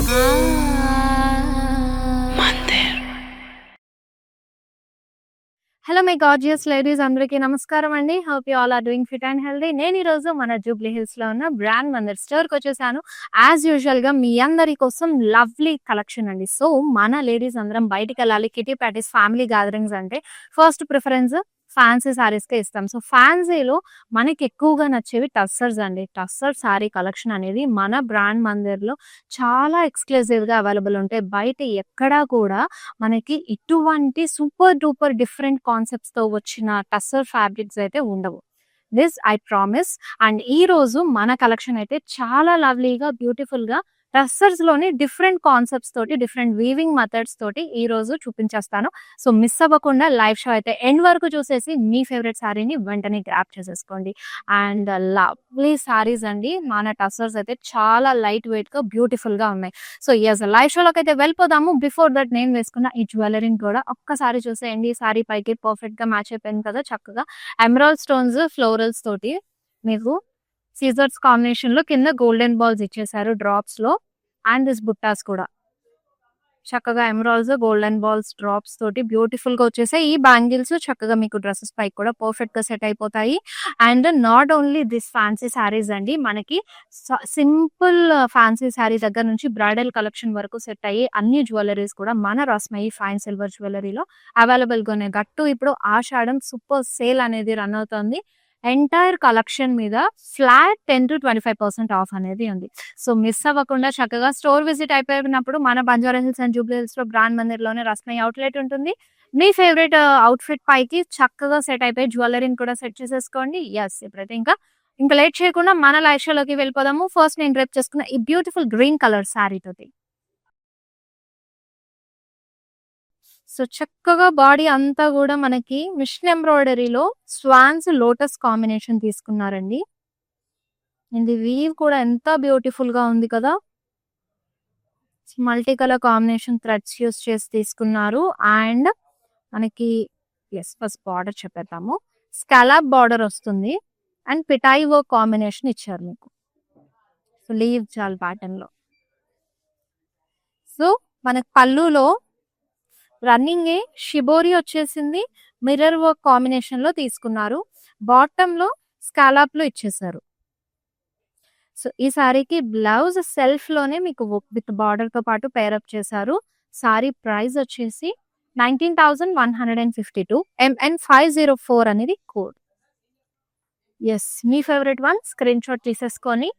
Hello my gorgeous ladies, అందరికీ నమస్కారం అండి. Hope you all are doing fit and healthy. నేను ఈరోజు మన జూబ్లీ హిల్స్లో ఉన్న బ్రాండ్ మందిర్ స్టోర్కి వచ్చేసాను. యాజ్ యూజువల్గా మీ అందరి కోసం లవ్లీ కలెక్షన్ అండి. సో మన లేడీస్ అందరం బయటికి వెళ్ళాలి, కిటీ పార్టీస్, ఫ్యామిలీ గ్యాదరింగ్స్ అంటే ఫస్ట్ ప్రిఫరెన్స్ ఫ్యాన్సీ శారీస్కే ఇస్తాం. సో ఫ్యాన్సీలో మనకి ఎక్కువగా నచ్చేవి టస్సర్స్ అండి. టస్సర్ శారీ కలెక్షన్ అనేది మన బ్రాండ్ మందిర్లో చాలా ఎక్స్క్లూజివ్గా అవైలబుల్ ఉంటాయి. బయట ఎక్కడా కూడా మనకి ఇటువంటి సూపర్ డూపర్ డిఫరెంట్ కాన్సెప్ట్స్ తో వచ్చిన టస్సర్ ఫ్యాబ్రిక్స్ అయితే ఉండవు. This I promise. అండ్ ఈ రోజు మన కలెక్షన్ అయితే చాలా లవ్లీగా బ్యూటిఫుల్ గా టస్సర్స్ లోని డిఫరెంట్ కాన్సెప్ట్స్ తోటి, డిఫరెంట్ వీవింగ్ మెథడ్స్ తోటి ఈ రోజు చూపించేస్తాను. సో మిస్ అవ్వకుండా లైవ్ షో అయితే ఎండ్ వరకు చూసేసి మీ ఫేవరెట్ శారీని వెంటనే గ్రాప్ చేసేసుకోండి. అండ్ లవ్లీ శారీస్ అండి. మన టస్సర్స్ అయితే చాలా లైట్ వెయిట్ గా బ్యూటిఫుల్ గా ఉన్నాయి. సో ఎస్, లైవ్ షోలోకి అయితే వెళ్ళిపోదాము. బిఫోర్ దట్ నేను వేసుకున్న ఈ జ్యువెలరీని కూడా ఒక్కసారి చూసేయండి. ఈ శారీ పైకి పర్ఫెక్ట్ గా మ్యాచ్ అయిపోయింది కదా. చక్కగా ఎమరాల్డ్ స్టోన్స్, ఫ్లోరల్స్ తోటి మీకు సీజర్స్ కాంబినేషన్ లో కింద గోల్డెన్ బాల్స్ ఇచ్చేసారు డ్రాప్స్ లో. అండ్ దిస్ బుట్టాస్ కూడా చక్కగా ఎమరాల్డ్స్, గోల్డెన్ బాల్స్ డ్రాప్స్ తోటి బ్యూటిఫుల్ గా వచ్చేసాయి. ఈ బ్యాంగిల్స్ చక్కగా మీకు డ్రెస్సెస్ పైకి కూడా పర్ఫెక్ట్ గా సెట్ అయిపోతాయి. And not only this fancy saris అండి, మనకి సింపుల్ ఫ్యాన్సీ శారీ దగ్గర నుంచి బ్రైడల్ కలెక్షన్ వరకు సెట్ అయ్యి అన్ని జ్యువెలరీస్ కూడా మన రస్మయి ఫైన్ సిల్వర్ జ్యువెలరీలో అవైలబుల్ గా ఉన్నాయి. గట్టు ఇప్పుడు ఆషాఢం సూపర్ సేల్ అనేది రన్ అవుతుంది. ఎంటైర్ కలెక్షన్ మీద ఫ్లాట్ 10 to 25% ఆఫ్ అనేది ఉంది. సో మిస్ అవ్వకుండా చక్కగా స్టోర్ విజిట్ అయిపోయినప్పుడు మన Banjara hills and Jubilee hills లో బ్రాండ్ మందిర్లోనే రస్మయి అవుట్లెట్ ఉంటుంది. మీ ఫేవరెట్ అవుట్ఫిట్ పైకి చక్కగా సెట్ అయిపోయి జ్యువెలరీని కూడా సెట్ చేసేసుకోండి. ఎస్, ఇప్పుడైతే ఇంకా లేట్ చేయకుండా మన లైవ్ షోలోకి వెళ్ళిపోదాము. ఫస్ట్ నేను డ్రెప్ చేసుకున్న ఈ బ్యూటిఫుల్ గ్రీన్ కలర్ శారీ తోటి. సో చక్కగా బాడీ అంతా కూడా మనకి మిషన్ ఎంబ్రాయిడరీలో స్వాన్స్ లోటస్ కాంబినేషన్ తీసుకున్నారండి. ఇది వీవ్ కూడా ఎంత బ్యూటిఫుల్ గా ఉంది కదా. Multi colour combination threads use చేసి తీసుకున్నారు. అండ్ మనకి ఫస్ట్ బార్డర్ చెప్పేద్దాము. స్కాలప్ బార్డర్ వస్తుంది అండ్ పిటాయి వర్క్ కాంబినేషన్ ఇచ్చారు మీకు. సో లీవ్ జాల్ ప్యాటర్న్ లో. సో మనకి పళ్ళులో రన్నింగ్ షిబోరి వచ్చేసింది, మిర్రర్ వర్క్ కాంబినేషన్ లో తీసుకున్నారు. బాటమ్ లో స్కాలప్ లో ఇచ్చేసారు. సో ఈ సారీకి బ్లౌజ్ సెల్ఫ్ లోనే మీకు విత్ బార్డర్ తో పాటు పేరప్ చేశారు. సారీ ప్రైస్ వచ్చేసి 19,152. MN504 అనేది కోడ్. ఎస్, మీ ఫేవరెట్ వన్ స్క్రీన్ షాట్ తీసేసుకొని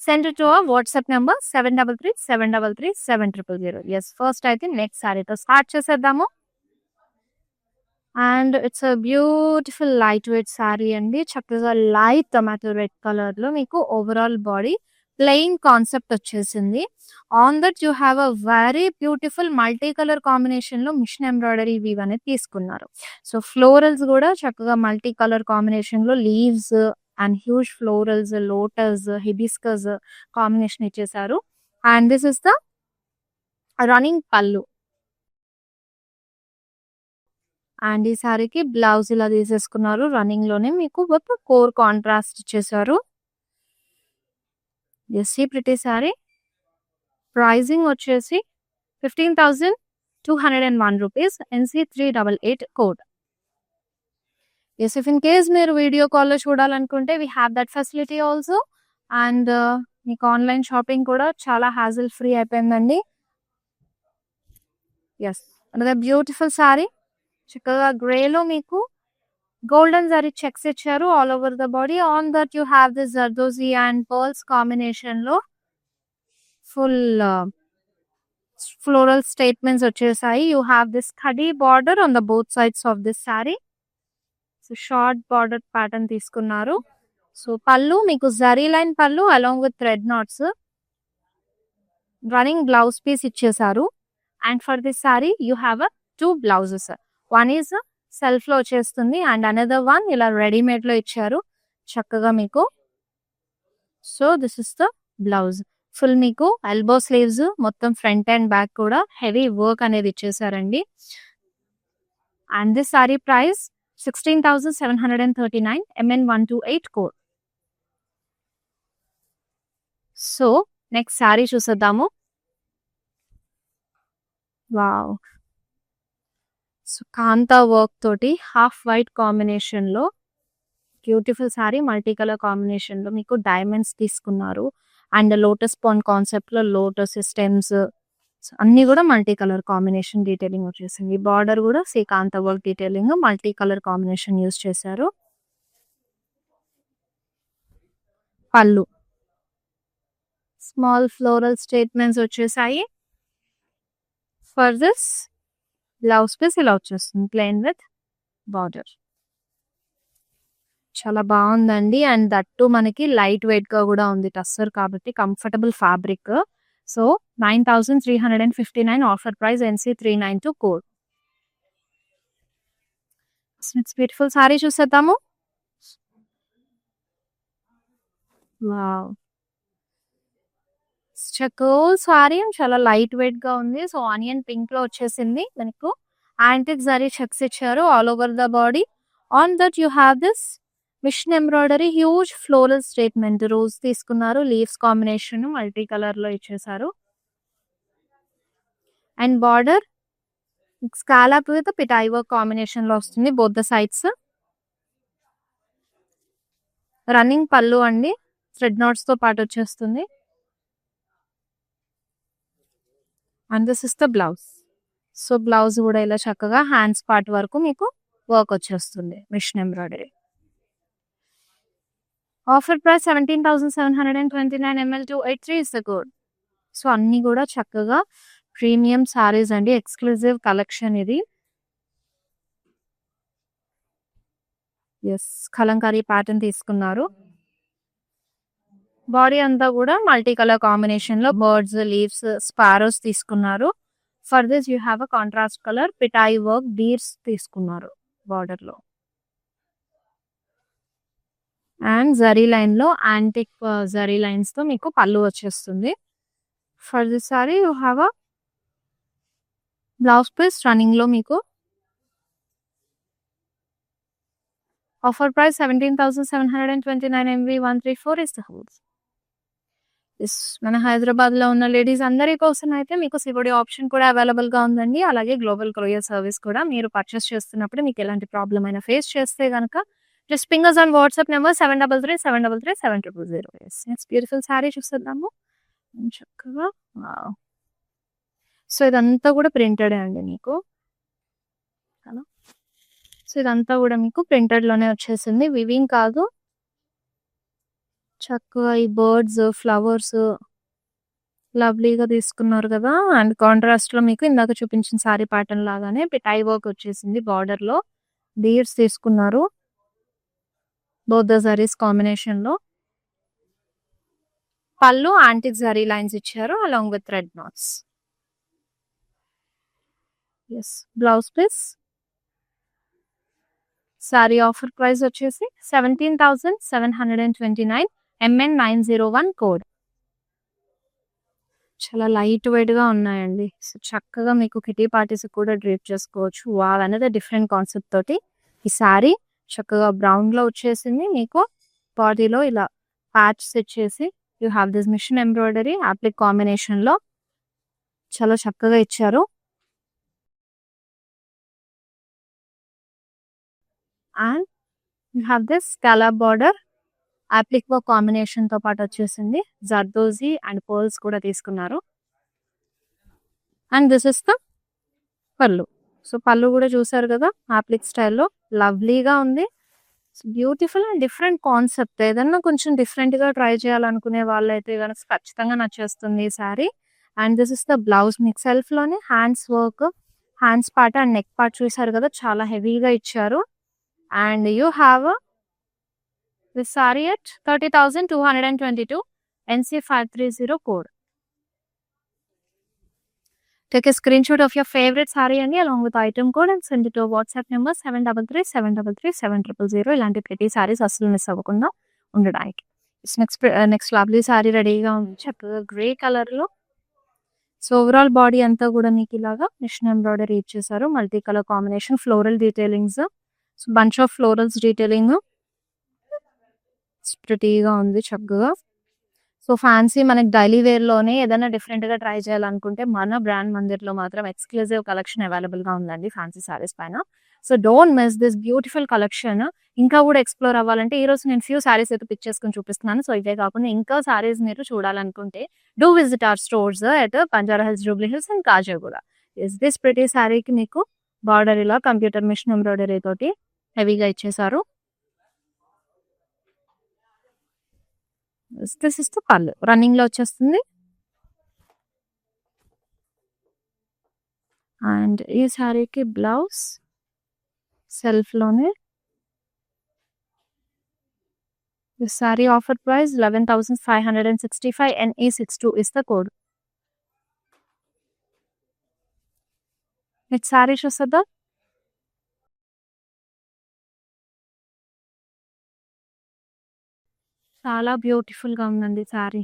send to WhatsApp number 7337337000. Yes, first అయితే నెక్స్ట్ సారీతో స్టార్ట్ చేసేద్దాము. And it's a beautiful lightweight sari అండి. చక్కగా లైట్ టొమాటో రెడ్ కలర్ లో మీకు ఓవరాల్ బాడీ ప్లెయిన్ కాన్సెప్ట్ వచ్చేసింది. On that you have a very beautiful multi colour combination లో machine embroidery weave అనేది తీసుకున్నారు. సో ఫ్లోరల్స్ కూడా చక్కగా మల్టీ కలర్ కాంబినేషన్ లో leaves and huge florals, lotus, hibiscus combination ఇచ్చేసారు. And this is the running pallu. And ఈ సారీకి blouse ఇలా తీసేసుకున్నారు. రన్నింగ్ లోనే మీకు ఒక కోర్ కాంట్రాస్ట్ ఇచ్చేసారు. ఎస్, ఈ ప్రిటీ సారీ ప్రైజింగ్ వచ్చేసి 15,201 రూపీస్. NC388 కోడ్. ఎస్, ఇఫ్ ఇన్ కేస్ మీరు వీడియో కాల్లో చూడాలనుకుంటే we have that facility also. And మీకు ఆన్లైన్ షాపింగ్ కూడా చాలా హ్యాజిల్ ఫ్రీ అయిపోయిందండి. Yes, another beautiful sari. చక్కగా గ్రేలో మీకు గోల్డెన్ జరీ చెక్స్ ఇచ్చారు all over the body. On that you have this zardozi and pearls combination లో ఫుల్ ఫ్లోరల్ స్టేట్మెంట్స్ వచ్చేసాయి. You have this khadi border on the both sides of this sari. So short border pattern తీసుకున్నారు. So pallu మీకు zari line pallu along with thread knots. Running blouse piece ఇచ్చేసారు. And for this sari you have a 2 blouses. One is self లో వచ్చేస్తుంది and another one ఇలా readymade లో ఇచ్చారు చక్కగా మీకు. So this is the blouse. Full మీకు ఎల్బో స్లీవ్స్, మొత్తం ఫ్రంట్ అండ్ బ్యాక్ కూడా హెవీ వర్క్ అనేది ఇచ్చేసారండి. And this sari price 16,739. MN128 కోడ్. సో నెక్స్ట్ సారీ చూసేద్దాము. వావ్! సో, కాంతా వర్క్ తోటి హాఫ్ వైట్ కాంబినేషన్‌లో బ్యూటిఫుల్ సారీ మల్టీ కలర్ కాంబినేషన్‌లో మీకు డైమండ్స్ తీసుకున్నారు. అండ్ లోటస్ పాండ్ కాన్సెప్ట్‌లో లోటస్ స్టెమ్స్ అన్నీ గూడా మల్టీ కలర్ కాంబినేషన్ డీటెయిలింగ్ వచ్చేసింది. బార్డర్ గూడా kantha work detailing multi colour combination use చేశారు. పళ్ళు స్మాల్ ఫ్లోరల్ స్టేట్మెంట్స్ వచ్చేసాయి. ఫర్ దిస్ బ్లౌజ్ పీస్ ఇలా వచ్చేస్తుంది ప్లెయిన్ విత్ బార్డర్. చాలా బావుందండి. అండ్ దట్ టూ మనకి లైట్ వెయిట్‌గా గూడా ఉంది టస్సర్ కాబట్టి comfortable fabric. So, 9359 offer price NC392 కోడ్. ఇట్స్ బ్యూటిఫుల్ సారీ చూసేద్దాము. వావ్! చకోల్ సారీ చాలా లైట్ వెయిట్‌గా ఉంది. సో, ఆనియన్ పింక్‌లో వచ్చేసింది మనకు. యాంటిక్ జరీ చెక్స్ ఇచ్చారు all over the body. On that you have this machine embroidery huge floral statement rose తీసుకున్నారు. లీవ్స్ కాంబినేషన్ మల్టీ కలర్‌లో ఇచ్చేసారు. అండ్ బార్డర్ స్కాలప్ విత్ పిటాయి వర్క్ కాంబినేషన్‌లో వస్తుంది బోత్ ద సైడ్స్. రన్నింగ్ పళ్ళు అండి. థ్రెడ్ నాట్స్‌తో పాటు వచ్చేస్తుంది. And this is the blouse. So, blouse గూడా ఇలా చక్కగా హ్యాండ్స్ పార్ట్ వరకు మీకు వర్క్ వచ్చేస్తుంది machine embroidery. Offer price 17,729 ml 283 is the code. So, అన్నీ గూడా చక్కగా ప్రీమియం సారీస్ అండి. ఎక్స్‌క్లూజివ్ కలెక్షన్ ఇది. యెస్. కలంకారీ ప్యాటర్న్ తీసుకున్నారు. బాడీ అంతా గూడా మల్టీ కలర్ కాంబినేషన్‌లో బర్డ్స్, లీవ్స్, స్పారోస్ తీసుకున్నారు. For this you have a contrast colour పిటాయి వర్క్ డీర్స్ తీసుకున్నారు బార్డర్‌లో. అండ్ జరీ లైన్‌లో యాంటిక్ జరీ లైన్స్‌తో మీకు పళ్ళు వచ్చేస్తుంది. For this sari you have a blouse piece రన్నింగ్‌లో మీకు offer price 17,729 MV 134 is the holes. Yes. మన హైదరాబాద్‌లో ఉన్న లేడీస్ అందరి కోసం అయితే మీకు సిఓడి ఆప్షన్ కూడా అవైలబుల్‌గా ఉందండి. అలాగే గ్లోబల్ కొరియర్ సర్వీస్ కూడా మీరు పర్చేస్ చేస్తున్నప్పుడు మీకు ఎలాంటి ప్రాబ్లమ్ అయినా ఫేస్ చేస్తే గనక just ping us on WhatsApp number 7337337000. Yes. Next beautiful sari చూసేద్దాము. చక్కగా వావ్! సో, ఇదంతా కూడా ప్రింటెడే అండి మీకు. కదా! సో, ఇదంతా కూడా మీకు ప్రింటెడ్‌లోనే వచ్చేసింది. వివింగ్ కాదు. చక్కగా ఈ బర్డ్స్, ఫ్లవర్స్ లవ్లీగా తీసుకున్నారు కదా! అండ్ కాంట్రాస్ట్‌లో మీకు ఇందాక చూపించిన సారీ ప్యాటర్న్ లాగానే పిటాయి వర్క్ వచ్చేసింది బార్డర్‌లో. డీర్స్ తీసుకున్నారు. బోత్ ద సారీస్ కాంబినేషన్‌లో. పళ్ళు యాంటిక్ జరీ లైన్స్ ఇచ్చారు along with thread knots. Yes. Blouse piece. Sari offer price వచ్చేసి 17,729 MN901 కోడ్. చాలా లైట్ వెయిట్‌గా ఉన్నాయండి. సో, చక్కగా మీకు కిటీ పార్టీస్‌కి కూడా డ్రేప్ చేసుకోవచ్చు. వావ్! అనదర్ డిఫరెంట్ కాన్సెప్ట్ తోటి ఈ సారీ చక్కగా బ్రౌన్‌లో వచ్చేసింది. మీకు బాడీలో ఇలా ప్యాచెస్ ఇచ్చేసి you have this machine embroidery applique కాంబినేషన్‌లో చాలా చక్కగా ఇచ్చారు. And you have this scallop border applique work కాంబినేషన్‌తో పాటు వచ్చేసింది. జర్దోజీ అండ్ పర్ల్స్ కూడా తీసుకున్నారు. And this is the pallu. So, pallu కూడా చూసారు కదా! అప్లిక్ స్టైల్‌లో లవ్లీగా ఉంది. Beautiful and different concept. ఏదన్నా కొంచెం డిఫరెంట్‌గా ట్రై చేయాలనుకునే వాళ్ళైతే గనక ఖచ్చితంగా నచ్చేస్తుంది ఈ sari. And this is the blouse మీకు సెల్ఫ్‌లోనే hands work, hands part and neck part చూసారు కదా! చాలా హెవీగా ఇచ్చారు. And you have this sari at 30,222 NC530 కోడ్. Take a screenshot of your favorite saree and along with item code and send it to our WhatsApp number 7337337000. ఇలాంటి ప్రతి సారీస్ అస్సలు miss అవ్వకుండా ఉండడానికి. నెక్స్ట్ లవ్లీ సారీ రెడీగా ఉంది. చక్కగా గ్రే కలర్‌లో. సో, ఓవరాల్ బాడీ అంతా కూడా మీకు ఇలాగా మిషన్ ఎంబ్రాయిడరీ ఇచ్చేసారు. Multi colour combination floral detailings. So, bunch of florals detailing. ప్రిటీగా ఉంది చక్కగా. సో ఫ్యాన్సీ మనకి డైలీ వేర్‌లోనే ఏదైనా డిఫరెంట్‌గా ట్రై చేయాలనుకుంటే మన బ్రాండ్ మందిర్‌లో మాత్రం ఎక్స్‌క్లూజివ్ కలెక్షన్ అవైలబుల్‌గా ఉందండి ఫ్యాన్సీ సారీస్ పైన. So don't miss this beautiful collection. ఇంకా కూడా ఎక్స్‌ప్లోర్ అవ్వాలంటే ఈరోజు నేను ఫ్యూ సారీస్ అయితే పిక్ చేసుకొని చూపిస్తున్నాను. సో ఇవే కాకుండా ఇంకా సారీస్ మీరు చూడాలనుకుంటే do visit our stores at Banjara Hills, Jubilee Hills and Khajaguda. Yes this pretty సారీకి మీకు బార్డర్ ఇలా కంప్యూటర్ మిషన్ ఎంబ్రాయిడరీ తోటి హెవీగా ఇచ్చేసారు. దిస్ ఇస్ ద పళ్ళు. రన్నింగ్‌లో వచ్చేస్తుంది. అండ్ ఈ సారీకి బ్లౌజ్ సెల్ఫ్‌లోనే. This sari offer price 11,565 NE62 is the code. Next sari చూసేద్దాం. చాలా బ్యూటిఫుల్‌గా ఉందండి సారీ.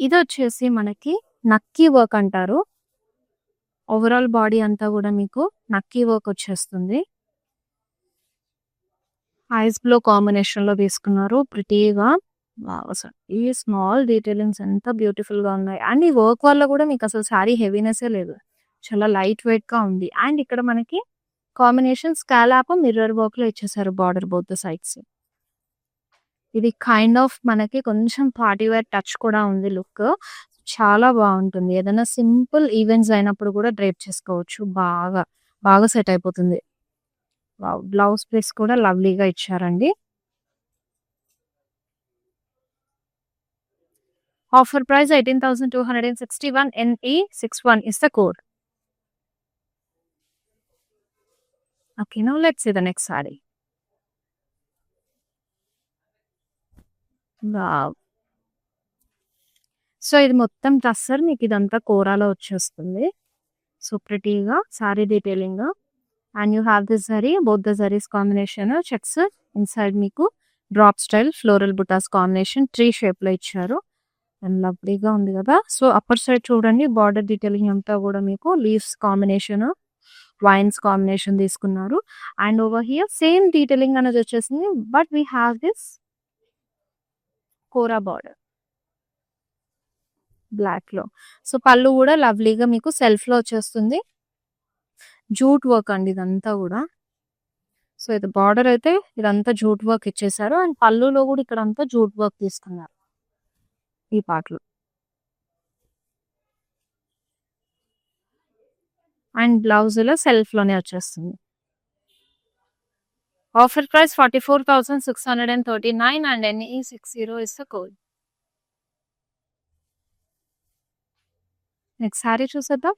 ఇదొచ్చేసి మనకి నక్కీ వర్క్ అంటారు. ఓవరాల్ బాడీ అంతా గూడా మీకు నక్కీ వర్క్ వచ్చేస్తుంది. ఐస్ బ్లూ కాంబినేషన్‌లో తీసుకున్నారు. ప్రిటీగా. వావ్! అసలు ఈ స్మాల్ డీటెయిలింగ్స్ ఎంత బ్యూటిఫుల్‌గా ఉన్నాయి. అండ్ ఈ వర్క్ వల్ల గూడా మీకసలు సారీ హెవీనెస్సే లేదు. చాలా లైట్ వెయిట్‌గా ఉంది. అండ్ ఇక్కడ మనకి కాంబినేషన్ స్కాలప్, మిర్రర్ వర్క్‌లో ఇచ్చేసారు బార్డర్ బోత్ ద సైడ్స్. ఇది కైండ్ ఆఫ్ మనకి కొంచెం పార్టీ వేర్ టచ్ కూడా ఉంది లుక్. చాలా బావుంటుంది. ఏదైనా సింపుల్ ఈవెంట్స్ అయినప్పుడు కూడా డ్రేప్ చేసుకోవచ్చు. బాగా సెట్ అయిపోతుంది. వావ్! బ్లౌజ్ పీస్ కూడా లవ్లీగా ఇచ్చారండి. Offer price 18,261 NE61 is the code. Okay, now let's see the next saree. Wow! So ఇది మొత్తం టస్సర్, మీకు ఇదంతా కోరాలో వచ్చేస్తుంది. సో ప్రిటీగా sari detailing. And you have this zari, both the zaris combination checks. Inside మీకు డ్రాప్ స్టైల్ ఫ్లోరల్ బుటాస్ కాంబినేషన్ ట్రీ షేప్‌లో ఇచ్చారు. అండ్ లవ్లీగా ఉంది కదా! సో అప్పర్ సైడ్ చూడండి బార్డర్ డీటెయిలింగ్ అంతా కూడా మీకు లీవ్స్ కాంబినేషన్, వైన్స్ కాంబినేషన్ తీసుకున్నారు. And over here same detailing అనేది వచ్చేసింది. But we have this kora border బ్లాక్‌లో. సో పళ్ళు కూడా లవ్లీగా మీకు సెల్ఫ్‌లో వచ్చేస్తుంది. జూట్ వర్క్ అండి ఇదంతా కూడా. సో ఇది బార్డర్ అయితే ఇదంతా జూట్ వర్క్ ఇచ్చేసారు. అండ్ పళ్ళులో కూడా ఇక్కడంతా జూట్ వర్క్ తీసుకున్నారు ఈ పార్ట్‌లో. అండ్ బ్లౌజ్‌లో సెల్ఫ్‌లోనే వచ్చేస్తుంది. Offer price 44,639 and NE60 is the code. Next sari చూసేద్దాం.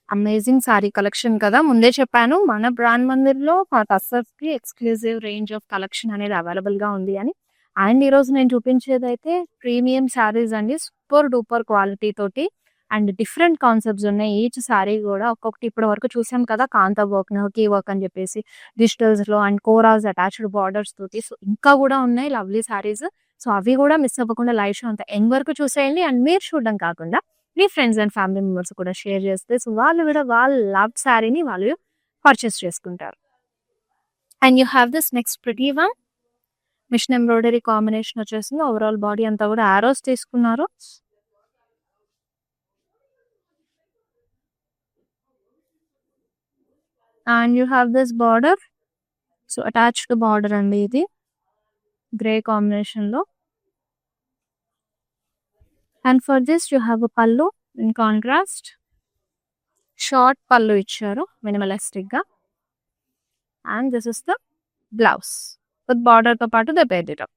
అమేజింగ్ సారీ కలెక్షన్ కదా! ముందే చెప్పాను మన బ్రాండ్ మందిర్‌లో టస్సర్స్‌కి ఎక్స్‌క్లూజివ్ రేంజ్ ఆఫ్ కలెక్షన్ అనేది అవైలబుల్‌గా ఉంది అని. అండ్ ఈరోజు నేను చూపించేదైతే ప్రీమియం సారీస్ అండి. సూపర్ డూపర్ క్వాలిటీ తోటి అండ్ డిఫరెంట్ కాన్సెప్ట్స్ ఉన్నాయి. ఈచ్ సారీ కూడా ఒక్కొక్కటి ఇప్పటి వరకు చూసాం కదా! కాంతా వర్క్, నోకీ వర్క్ అని చెప్పేసి డిజిటల్స్‌లో అండ్ కోరాస్ అటాచ్డ్ బార్డర్స్ తోటి. సో ఇంకా కూడా ఉన్నాయి లవ్లీ సారీస్. సో అవి కూడా మిస్ అవ్వకుండా లైవ్ షో అంతా ఎండ్ వరకు చూసేయండి. అండ్ మీరు చూడడం కాకుండా మీ ఫ్రెండ్స్ అండ్ ఫ్యామిలీ మెంబర్స్ కూడా షేర్ చేస్తే సో వాళ్ళు కూడా వాళ్ళ లవ్ సారీని వాళ్ళు పర్చేస్ చేసుకుంటారు. And you have this next pretty one machine embroidery combination వచ్చేసింది. ఓవరాల్ బాడీ అంతా కూడా ఆరోస్ తీసుకున్నారు. And you have this border. So attached border అండి ఇది గ్రే కాంబినేషన్లో. And for this you have a pallu in contrast. Short pallu ఇచ్చారు మినిమలిస్టిక్గా. And this is the blouse with బార్డర్తో పాటు the pair it up.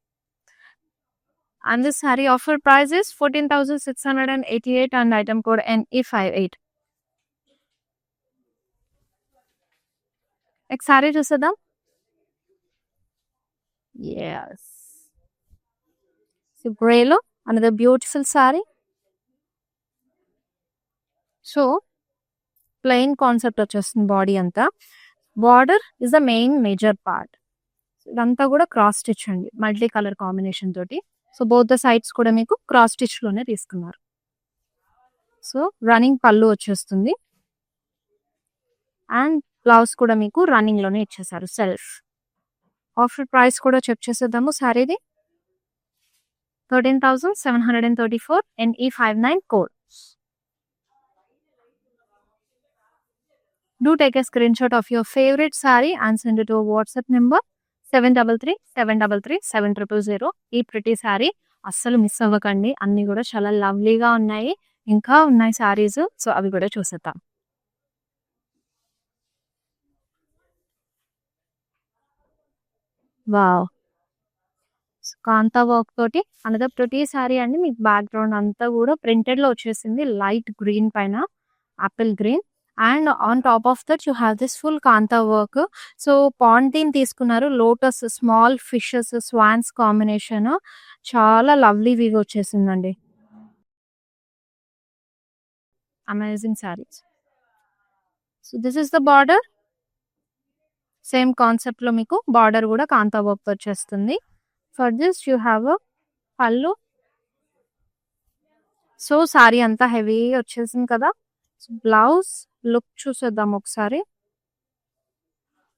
And this saree offer price is 14,688 and item code NE58. Next saree చూసేద్దాం. Yes. So grey లో another beautiful saree. So plain concept వచ్చేస్తుంది body అంతా. Border is the main major part. ఇదంతా కూడా cross stitch అండి multi colour combination తోటి. So both the sides కూడా మీకు క్రాస్ స్టిచ్ లోనే తీసుకున్నారు. సో రన్నింగ్ పళ్ళు వచ్చేస్తుంది. అండ్ బ్లౌజ్ కూడా మీకు రన్నింగ్ లోనే ఇచ్చేసారు సెల్ఫ్. ఆఫర్ ప్రైస్ కూడా చెక్ చేసేద్దాము సారీది. 13,734 NE59 code. Do take a screenshot of your favorite saree and send it to a WhatsApp number 733-733-7000. ఈ pretty saree అస్సలు మిస్ అవ్వకండి. అన్ని కూడా చాలా లవ్లీగా ఉన్నాయి. ఇంకా ఉన్నాయి సారీస్. సో అవి కూడా చూసేద్దాం. వావ్! కాంతా వర్క్ తోటి అనదర్ ప్రిటీ సారీ అండి. మీకు బ్యాక్‌గ్రౌండ్ అంతా కూడా ప్రింటెడ్‌లో వచ్చేసింది. లైట్ గ్రీన్ పైన apple green and on top of that you have this full kantha work. So pond theme తీసుకున్నారు. Lotus, small fishes, swans combination చాలా లవ్లీ వీవ్ వచ్చేసిందండి. Amazing saris. So this is the border. Same కాన్సెప్ట్‌లో మీకు border కూడా kantha work వచ్చేస్తుంది. For this you have a pallu. So sorry అంతా heavy వచ్చేసింది కదా. బ్లౌజ్ లుక్ చూసేద్దాం ఒకసారి.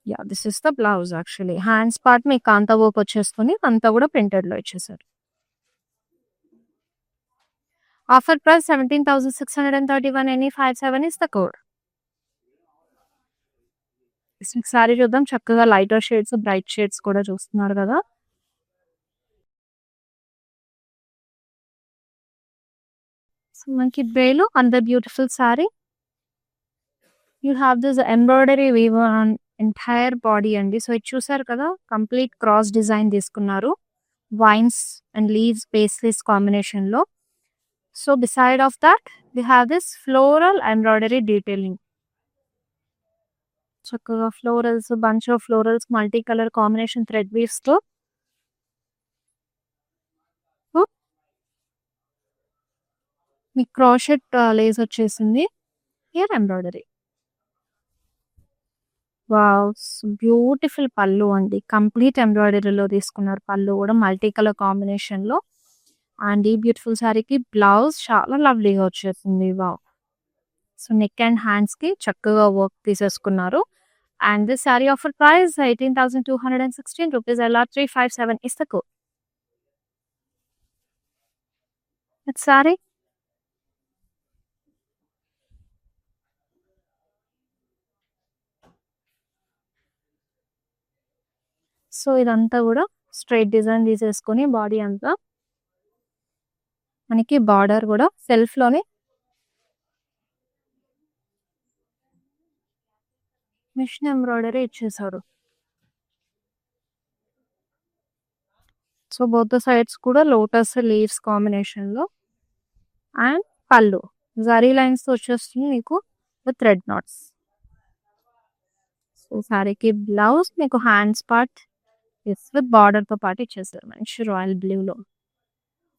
Yeah this is the blouse actually. Hands part మీకు కాంతా వర్క్ వచ్చేస్తుంది. అంతా కూడా ప్రింటెడ్‌లో ఇచ్చేసారు. Offer price 17,631 NE57 is the code. Sorry చూద్దాం. చక్కగా లైటర్ షేడ్స్, బ్రైట్ షేడ్స్ కూడా చూస్తున్నారు కదా. సో మనకి బ్రేలో అంత beautiful sari. You have this embroidery weave on entire body అండి. సో ఇది చూసారు కదా, కంప్లీట్ క్రాస్ డిజైన్ తీసుకున్నారు. వైన్స్ అండ్ లీవ్స్ పేస్లీస్ కాంబినేషన్లో. So beside of that we have this floral embroidery detailing. చక్కగా florals, bunch of florals, multi colour combination thread వీవ్స్తో మీ crochet lace వచ్చేసింది. Here embroidery. Wow! Beautiful pallu అండి. Complete ఎంబ్రాయిడరీలో తీసుకున్నారు. పళ్ళు కూడా మల్టీ కలర్ కాంబినేషన్లో. అండ్ ఈ బ్యూటిఫుల్ సారీకి బ్లౌజ్ చాలా లవ్లీగా వచ్చేసింది. వావ్! సో నెక్ అండ్ హ్యాండ్స్కి చక్కగా వర్క్ తీసేసుకున్నారు. And this sari offer price 18,216 rupees. LR357 is the code. Next saree. So ఇదంతా కూడా స్ట్రైట్ డిజైన్ తీసేసుకొని బాడీ అంతా మనకి బార్డర్ కూడా సెల్ఫ్లోనే మిషన్ ఎంబ్రాయిడరీ ఇచ్చేసారు. సో బోత్ ద సైడ్స్ కూడా లోటస్ లీవ్స్ కాంబినేషన్లో. అండ్ పళ్ళు జరీ లైన్స్ వచ్చేస్తుంది మీకు విత్ థ్రెడ్ నాట్స్. సో సారీకి బ్లౌజ్ మీకు హ్యాండ్స్ పార్ట్ విత్ బార్డర్తో పాటు ఇచ్చేసారు మంచి రాయల్ బ్లూలో.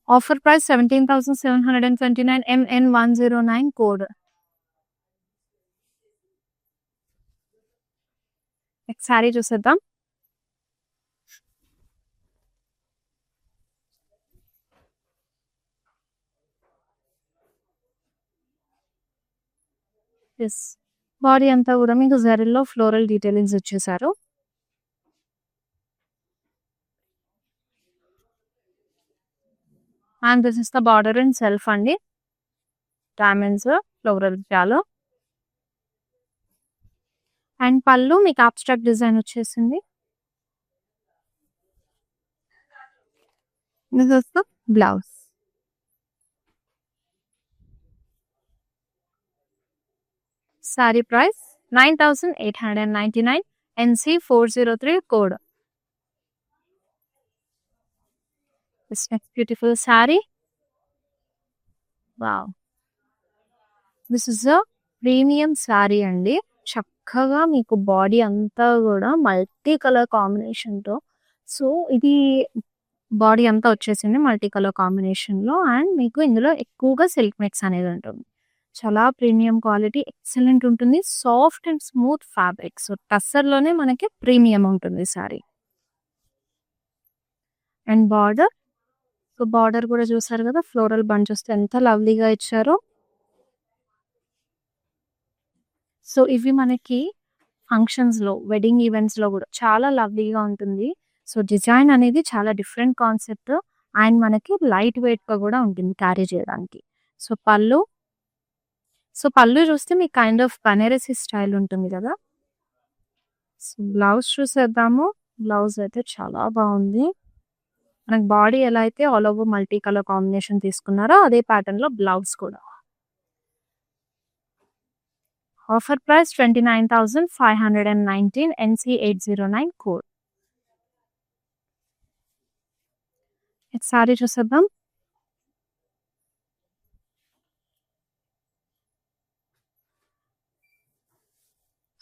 Offer price 17,729 MN109 code. Next sari చూసేద్దాం. ఎస్ బాడీ అంతా కూడా మీకు జరీలో ఫ్లోరల్ డీటెయిలింగ్స్ ఇచ్చేసారు. And this is the border and self అండి. డైమండ్స్ ఫ్లోరల్ జాలో. అండ్ పళ్ళు మీకు అబ్స్ట్రాక్ట్ డిజైన్ వచ్చేసింది. This is the blouse. Sorry price 9,899 NC403 code. This next beautiful sorry. Wow! This is a premium sorry అండి. చక్కగా మీకు body అంతా కూడా multi colour కాంబినేషన్తో. సో ఇది బాడీ అంతా వచ్చేసింది మల్టీ కలర్ కాంబినేషన్లో. అండ్ మీకు ఇందులో ఎక్కువగా సిల్క్ మిక్స్ అనేది ఉంటుంది. చాలా ప్రీమియం క్వాలిటీ, ఎక్సలెంట్ ఉంటుంది. Soft and smooth fabric. So టస్సర్లోనే మనకి ప్రీమియం ఉంటుంది sari. And border. So border కూడా చూసారు కదా, ఫ్లోరల్ బంచ్ వస్తే ఎంత లవ్లీగా ఇచ్చారో. సో ఇవి మనకి ఫంక్షన్స్లో, వెడ్డింగ్ ఈవెంట్స్లో కూడా చాలా లవ్లీగా ఉంటుంది. సో డిజైన్ అనేది చాలా డిఫరెంట్ కాన్సెప్ట్. అండ్ మనకి లైట్ వెయిట్‌గా గూడా ఉంటుంది క్యారీ చేయడానికి. సో, పళ్ళు చూస్తే మీకు కైండ్ ఆఫ్ బనారసి స్టైల్ ఉంటుంది గదా! సో, బ్లౌజ్ చూసేద్దాము. బ్లౌజ్ అయితే చాలా బావుంది. మనకి బాడీ ఎలా అయితే all over multi colour combination తీసుకున్నారో అదే ప్యాటర్న్‌లో బ్లౌజ్ కూడా. Offer price 29,519 NC809 code. Next sari చూసేద్దాం.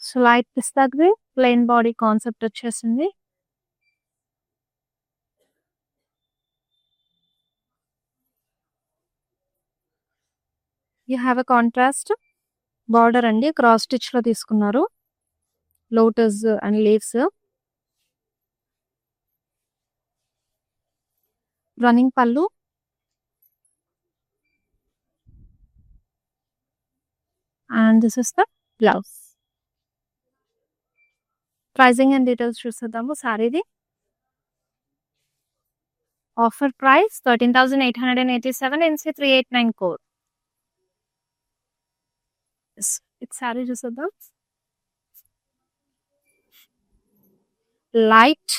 So, light pista green plain body concept వచ్చేసింది. You have a contrast border అండి. క్రాస్ స్టిచ్‌లో తీసుకున్నారు. Lotus and leaves. Running pallu. And this is the blouse. Pricing and details చూసేద్దాము సారీది. Offer price 13,887 NC389 code. Sari చూసేద్దాం. Light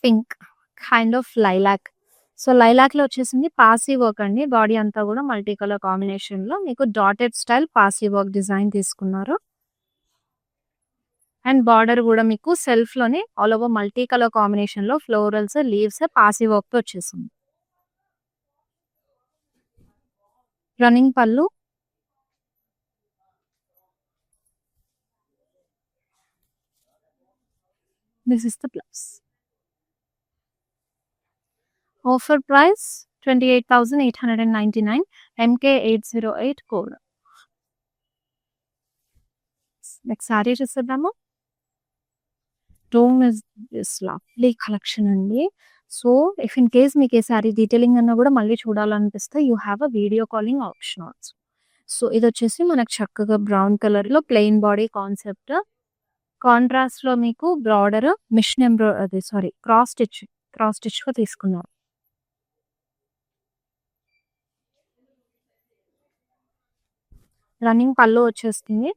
pink kind of lilac. So, లైలాక్‌లో వచ్చేసింది Pasi work అండి. బాడీ అంతా కూడా మల్టీ కలర్ కాంబినేషన్‌లో మీకు dotted style Parsi work design తీసుకున్నారు. అండ్ బార్డర్ కూడా మీకు సెల్ఫ్‌లోనే ఆల్ ఓవర్ మల్టీ కలర్ కాంబినేషన్‌లో ఫ్లోరల్స్, లీవ్స్ పాసీ వర్క్‌తో వచ్చేసింది. Running pallu. This is the blouse. Offer price 28,899 MK808 code. Next sari చూసేద్దాము. డోమ్ ఇస్ దిస్ లవ్లీ కలెక్షన్ అండి. సో, ఇఫ్ ఇన్ కేస్ మీకు ఏ సారీ డీటెయిలింగ్ అన్నా కూడా మళ్ళీ చూడాలనిపిస్తే you have a video calling option also. So, ఇదొచ్చేసి మనకు చక్కగా బ్రౌన్ కలర్‌లో ప్లెయిన్ బాడీ కాన్సెప్ట్. కాంట్రాస్ట్‌లో మీకు బార్డర్ క్రాస్ స్టిచ్‌గా తీసుకున్నారు. రన్నింగ్ పళ్ళు వచ్చేస్తుంది.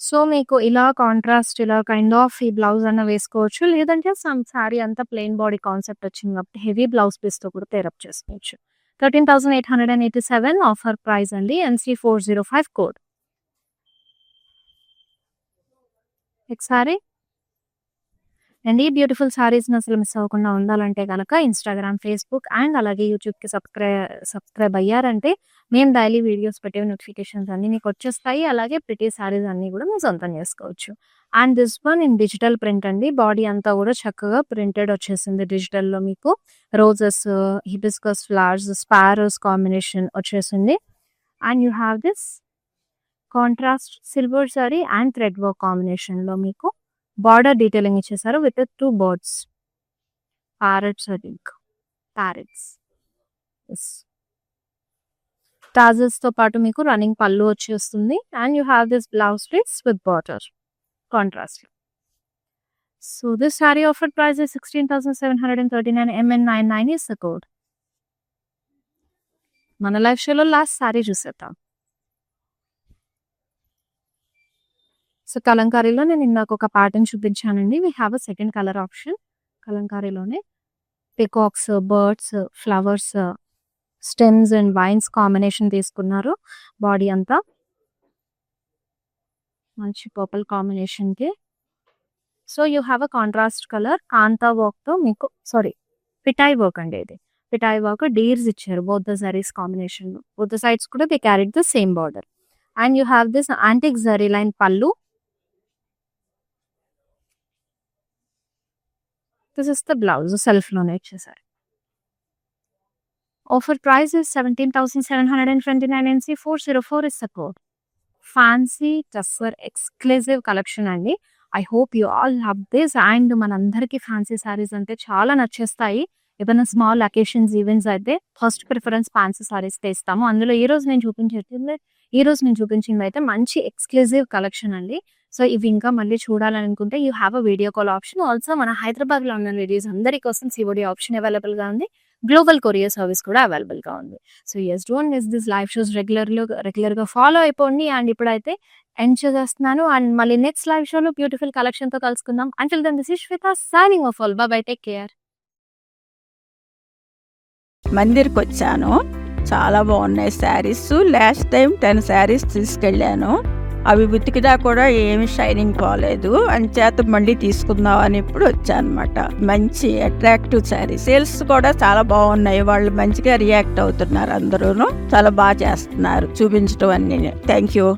సో, మీకు ఇలా కాంట్రాస్ట్ ఇలా కైండ్ ఆఫ్ ఈ బ్లౌజ్ అన్నా వేసుకోవచ్చు. లేదంటే సారీ అంతా ప్లెయిన్ బాడీ కాన్సెప్ట్ వచ్చింది కాబట్టి హెవీ బ్లౌజ్ పీస్‌తో కూడా పేరప్ చేసుకోవచ్చు. 13,887 ఆఫర్ ప్రైస్ అండి. NC405 code. Next sorry. And ఈ బ్యూటిఫుల్ సారీస్‌ని అసలు మిస్ అవ్వకుండా ఉండాలంటే గనక ఇన్‌స్టాగ్రామ్, ఫేస్‌బుక్ అండ్ అలాగే యూట్యూబ్‌కి సబ్స్క్రైబ్ అయ్యారంటే మేము డైలీ వీడియోస్ పెట్టే నోటిఫికేషన్స్ అన్నీ మీకు వచ్చేస్తాయి. అలాగే ప్రిటీ సారీస్ అన్నీ కూడా మీరు సొంతం చేసుకోవచ్చు. And this one in digital print అండి. బాడీ అంతా కూడా చక్కగా ప్రింటెడ్ వచ్చేసింది డిజిటల్‌లో మీకు. Roses, hibiscus flowers, sparrows combination వచ్చేసింది. And you have this contrast silver sari and thread work కాంబినేషన్‌లో మీకు బార్డర్ డీటెయిలింగ్ ఇచ్చేసారు with 2 birds. Parrots I think. Parrots. Yes. టాజెల్స్‌తో పాటు మీకు రన్నింగ్ పళ్ళు వచ్చేస్తుంది. And you have this blouse piece with border contrast. So, this sari offer price is 16,739 MN99 is the code. మన live షోలో last sari చూసేద్దాం. సో, కలంకారీలో నేను ఇందాక ఒక ప్యాటర్న్ చూపించానండి. We have a second colour option. కలంకారీలోనే peacocks, birds, flowers, stems and vines combination తీసుకున్నారు. బాడీ అంతా మంచి పర్పుల్ కాంబినేషన్‌కి. So, you have a contrast colour kantha వర్క్‌తో మీకు పిటాయ్ వర్క్ అండి ఇది. పిటాయ్ వర్క్ డీర్స్ ఇచ్చారు బోత్ ద సారీస్ కాంబినేషన్‌లో. బోత్ ద సైడ్స్ కూడా they carried the same border. And you have this antique zari line pallu. This is the blouse సెల్ఫ్‌లోనే ఇచ్చేసారు. Offer price is 17,729 NC404 is the code. Fancy tussar exclusive collection అండి. I hope you all love this. And మనందరికీ fancy saris అంటే చాలా నచ్చేస్తాయి. ఏదైనా small occasions, events అయితే first preference fancy సారీస్‌కే ఇస్తాము. అందులో ఈరోజు నేను చూపించేది ఈ రోజు నేను చూపించింది అయితే మంచి ఎక్స్క్లూజివ్ కలెక్షన్ అండి. సో ఇవి ఇంకా మళ్ళీ చూడాలనుకుంటే you have a video call option. Also మన హైదరాబాద్లో ఉన్న లేడీస్ అందరి కోసం సిఓడి ఆప్షన్ అవైలబుల్గా ఉంది. గ్లోబల్ కొరియర్ సర్వీస్ కూడా అవైలబుల్గా ఉంది. So yes, don't miss this live shows. రెగ్యులర్గా ఫాలో అయిపోండి. అండ్ ఇప్పుడైతే ఎండ్ చేస్తున్నాను. అండ్ మళ్ళీ నెక్స్ట్ లైవ్ షోలో బ్యూటిఫుల్ కలెక్షన్తో కలుసుకుందాం. Until then, this is Shweta signing off. All bye, take care. మందిర్కి వచ్చాను. చాలా బాగున్నాయి శారీస్. లాస్ట్ టైం 10 శారీస్ తీసుకెళ్ళాను. అవి ఉతికినా కూడా ఏమి షైనింగ్ పోలేదు. అంచేత మళ్ళీ తీసుకుందాం అని ఇప్పుడు వచ్చాను అనమాట. మంచి అట్రాక్టివ్ శారీ. సేల్స్ కూడా చాలా బాగున్నాయి. వాళ్ళు మంచిగా రియాక్ట్ అవుతున్నారు. అందరూ చాలా బాగా చేస్తున్నారు చూపించడం అన్ని. Thank you.